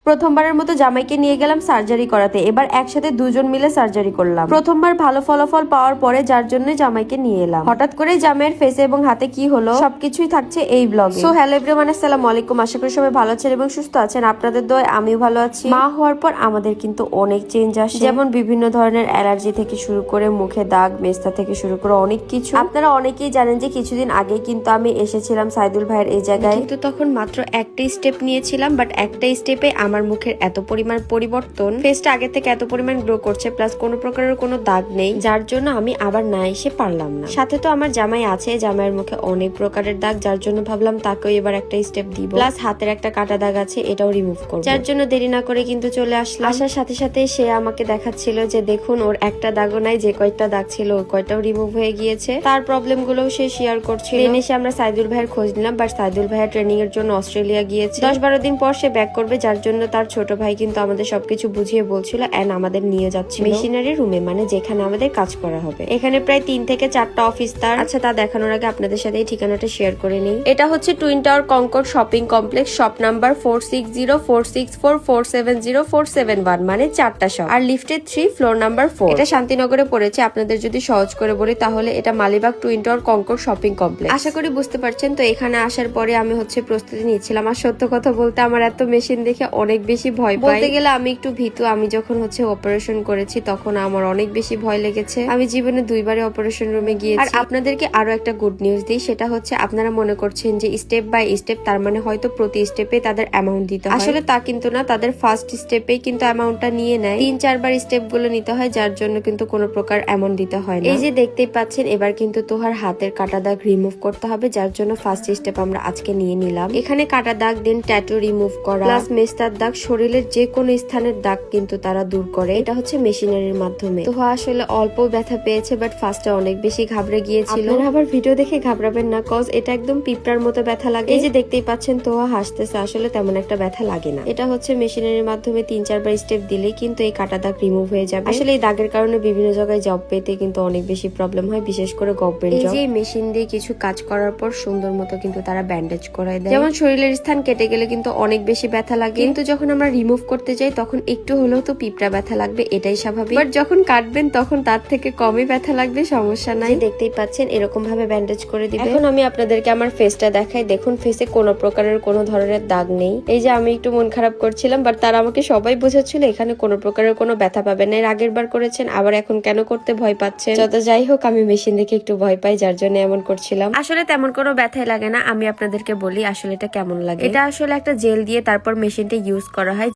প্রথমবারের মতো জামাইকে নিয়ে গেলাম সার্জারি করাতে। এবার একসাথে দুজন মিলে সার্জারি করলাম। প্রথমবার ভালো ফলাফল পাওয়ার পরে যার জন্য জামাইকে নিয়ে এলাম। হঠাৎ করে জামাইয়ের ফেসে এবং হাতে কি হলো সবকিছুই থাকছে এই ব্লগে। সো হ্যালো এভরিওয়ান, আসসালামু আলাইকুম। আশা করি সবাই ভালো আছেন এবং সুস্থ আছেন। আপনাদের দোয়ায় আমিও ভালো আছি। মা হওয়ার পর আমাদের কিন্তু অনেক চেঞ্জ আসে, যেমন বিভিন্ন ধরনের অ্যালার্জি থেকে শুরু করে মুখে দাগ, মেস্তা থেকে শুরু করে অনেক কিছু। আপনারা অনেকেই জানেন যে কিছুদিন আগে কিন্তু আমি এসেছিলাম সাইদুল ভাইয়ের এই জায়গায়, কিন্তু তখন মাত্র একটাই স্টেপ নিয়েছিলাম, বাট একটা স্টেপে আমার মুখের এত পরিমাণ পরিবর্তন, ফেসটা আগে থেকে এত পরিমাণ গ্রো করছে, প্লাস কোনো প্রকারের কোনো দাগ নেই, যার জন্য আমি আবার না এসে পারলাম না। সাথে তো আমার জামাই আছে, জামাইয়ের মুখে অনেক প্রকারের দাগ, যার জন্য ভাবলাম তাকেও এবার একটা স্টেপ দিব। প্লাস হাতের একটা কাটা দাগ আছে, এটাও রিমুভ করব, যার জন্য দেরি না করে কিন্তু চলে আসলাম। আসার সাথে সাথে সে আমাকে দেখাচ্ছিল যে দেখুন ওর একটা দাগও নাই, যে কয়টা দাগ ছিল ওই কয়টাও রিমুভ হয়ে গিয়েছে। তার প্রবলেম গুলোও সে শেয়ার করছিল। এসে আমরা সাইদুল ভাইয়ের খোঁজ নিলাম, বাট সাইদুল ভাইয়ের ট্রেনিং এর জন্য অস্ট্রেলিয়া গিয়েছে। 10-12 দিন পর সে ব্যাক করবে, যার জন্য তার ছোট ভাই কিন্তু আমাদের সবকিছু বুঝিয়ে বলছিল এন্ড আমাদের নিয়ে যাচ্ছে মেশিনারি রুমে, মানে যেখানে আমাদের কাজ করা হবে। এখানে প্রায় 3 থেকে 4টা অফিস তার। আচ্ছা, তা দেখানোর আগে আপনাদের সাথে এই ঠিকানাটা শেয়ার করে নিই। এটা হচ্ছে twin tower Concord shopping complex, shop number 460464470471, মানে 4টা শপ, আর লিফটের 3 ফ্লোর নাম্বার 4। এটা শান্তিনগরে পড়েছে। আপনাদের যদি সহজ করে বলি তাহলে এটা Malibagh twin tower Concord shopping complex. আশা করি বুঝতে পারছেন। তো এখানে আসার পরে আমি প্রস্তুতি নিচ্ছিলাম। আর সত্য কথা বলতে আমার এত মেশিন দেখে অনেক বেশি ভয় পাই। বলতে গেলে আমি একটু ভীতু। আমি যখন অপারেশন করেছি তখন আমার অনেক বেশি ভয় লেগেছে। আমি জীবনে 2বারে অপারেশন রুমে গিয়েছি। আর আপনাদেরকে আরো একটা গুড নিউজ দিই, সেটা হচ্ছে আপনারা মনে করছেন যে স্টেপ বাই স্টেপ, তার মানে হয়তো প্রতি স্টেপে তাদের অ্যামাউন্ট দিতে হয়। আসলে তা কিন্তু না, তাদের ফার্স্ট স্টেপে কিন্তু অ্যামাউন্টটা নিয়ে নেয়। 3-4 বার স্টেপ গুলো নিতে হয়, যার জন্য কিন্তু কোনো প্রকার অ্যামাউন্ট দিতে হয় না। এই যে দেখতেই পাচ্ছেন, এবার কিন্তু তোহার হাতের কাটা দাগ রিমুভ করতে হবে, যার জন্য ফার্স্ট স্টেপ আমরা আজকে নিয়ে নিলাম। এখানে কাটা দাগ, দেন ট্যাটু রিমুভ করা, প্লাস মেস্তার দাগ, শরীরের যে কোনো স্থানের দাগ কিন্তু তারা দূর করে। এটা হচ্ছে মেশিনারির মাধ্যমে। তোহা আসলে অল্প ব্যথা পেয়েছে, বাট ফার্স্টে অনেক বেশি ঘাবড়ে গিয়েছিল। আপনারা আবার ভিডিও দেখে ঘাবড়াবেন না, কজ এটা একদম পিঁপড়ার মতো ব্যথা লাগে। এই যে দেখতেই পাচ্ছেন তোহা হাসতেছে, আসলে তেমন একটা ব্যথা লাগে না। এটা হচ্ছে মেশিনারির মাধ্যমে 3-4 বার স্টেপ দিলেই কিন্তু এই কাটা দাগ রিমুভ হয়ে যাবে। আসলে এই দাগের কারণে বিভিন্ন জায়গায় জব পেতে কিন্তু অনেক বেশি প্রবলেম হয়, বিশেষ করে গভর্নমেন্ট জব। এই যে মেশিন দিয়ে কিছু কাজ করার পর সুন্দর মতো কিন্তু তারা ব্যান্ডেজ করায় দেয়। যেমন শরীরের স্থান কেটে গেলে কিন্তু অনেক বেশি ব্যথা লাগে, কিন্তু যখন আমরা রিমুভ করতে যাই তখন একটু হলেও তো পিঁপড়া ব্যথা লাগবে, এটাই স্বাভাবিক। বাট যখন কাটবেন তখন তার থেকে কমই ব্যথা লাগবে, সমস্যা নাই। দেখতেই পাচ্ছেন এরকম ভাবে ব্যান্ডেজ করে দিবে। এখন আমি আপনাদেরকে আমার ফেসটা দেখাই। দেখুন ফেসে কোনো প্রকারের কোনো ধরনের দাগ নেই। এই যে আমি একটু মন খারাপ করছিলাম, বাট তারা আমাকে সবাই বোঝাচ্ছিল এখানে কোনো প্রকারের কোনো ব্যথা পাবেন না। এর আগের বার করেছেন, আবার এখন কেন করতে ভয় পাচ্ছেন? যত যাই হোক, আমি মেশিন দেখে একটু ভয় পাই, যার জন্য এমন করছিলাম। আসলে তেমন কোনো ব্যথাই লাগে না। আমি আপনাদেরকে বলি আসলে এটা কেমন লাগে। এটা আসলে একটা জেল দিয়ে তারপর মেশিনটা ইউজ করা হয়।